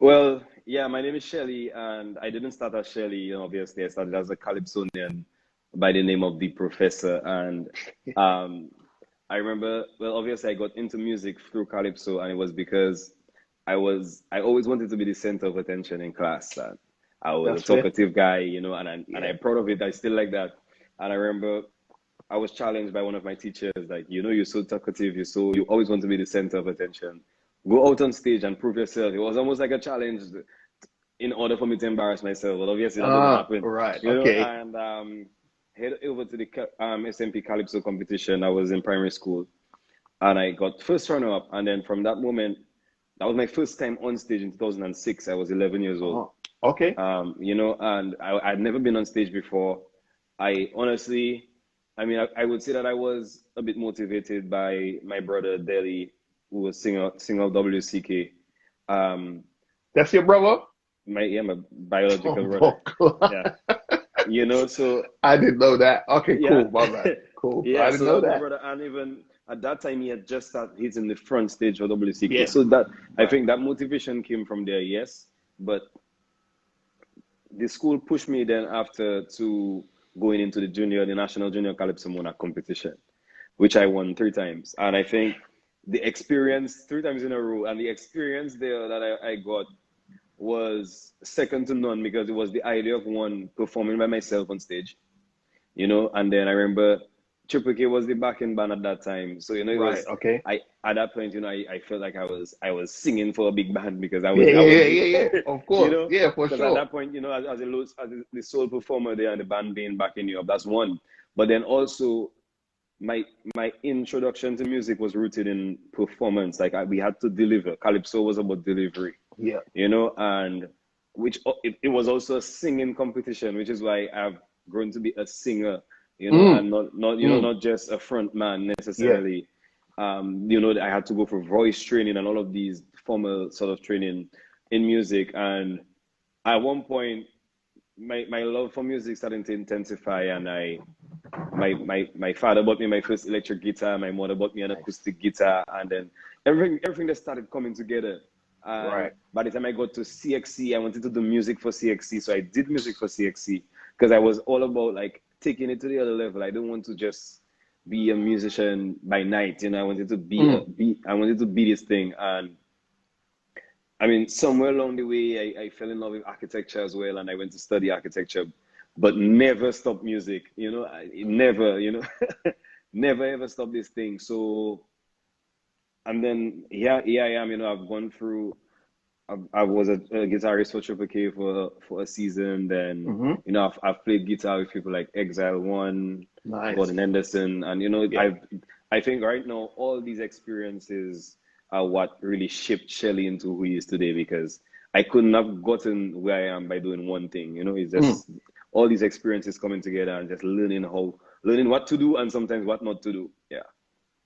Well, yeah, my name is Shelly, and I didn't start as Shelly, obviously. I started as a Calypsonian by the name of the Professor. And um, I remember, well, obviously, I got into music through Calypso, and it was because I always wanted to be the center of attention in class. And I was a That's fair. talkative guy, and Yeah. I'm proud of it. I still like that. And I remember I was challenged by one of my teachers, like, you're so talkative, you always want to be the center of attention. Go out on stage and prove yourself. It was almost like a challenge in order for me to embarrass myself. But obviously that didn't Ah, happen, right. Okay. and head over to the SMP Calypso competition. I was in primary school and I got first runner up. And then from that moment, that was my first time on stage in 2006. I was 11 years old. Oh, okay. And I'd never been on stage before. I honestly, I mean, I would say that I was a bit motivated by my brother Deli, who was singer of WCK. Um, That's your brother? my biological brother. Oh, cool. Yeah, so I didn't know that. Okay, yeah, cool. My bad. Cool. I yeah. didn't So know that was my that. brother, and even at that time, he had just started hitting the front stage for WCK. Yeah. So that I Right. think that motivation came from there, yes. But the school pushed me then after to going into the national junior calypso monarch competition, which I won three times. And I think the experience three times in a row, and the experience there that I got was second to none because it was the idea of one performing by myself on stage, and then I remember Triple K was the backing band at that time. So, it Right. was Okay. I at that point, I felt like I was singing for a big band because I Yeah, was I yeah, was yeah, the yeah, yeah. Of course. Yeah, for because at sure. that point, as the sole performer there and the band being backing you up, that's one. But then also my my introduction to music was rooted in performance. Like we had to deliver. Calypso was about delivery, Yeah. and which it was also a singing competition, which is why I've grown to be a singer, Mm, and not mm. not just a front man Yeah. necessarily. I had to go for voice training and all of these formal sort of training in music. And at one point, my love for music started to intensify, and my father bought me my first electric guitar. My mother bought me an Nice. acoustic guitar, and then everything just started coming together. And Right. by the time I got to CXC, I wanted to do music for CXC, so I did music for CXC because I was all about like taking it to the other level. I didn't want to just be a musician by night. I wanted to Mm. I wanted to be this thing. And I mean, somewhere along the way, I fell in love with architecture as well, and I went to study architecture, but never stopped music. It never, never ever stopped this thing. So, and then here I am. I've gone through. I was a guitarist for Triple K for a season. Then, Mm-hmm. I've played guitar with people like Exile One, Nice. Gordon Henderson, and Yeah. I think right now all these experiences are what really shaped Shelly into who he is today, because I couldn't have gotten where I am by doing one thing. It's Mm. just all these experiences coming together and just learning what to do and sometimes what not to do.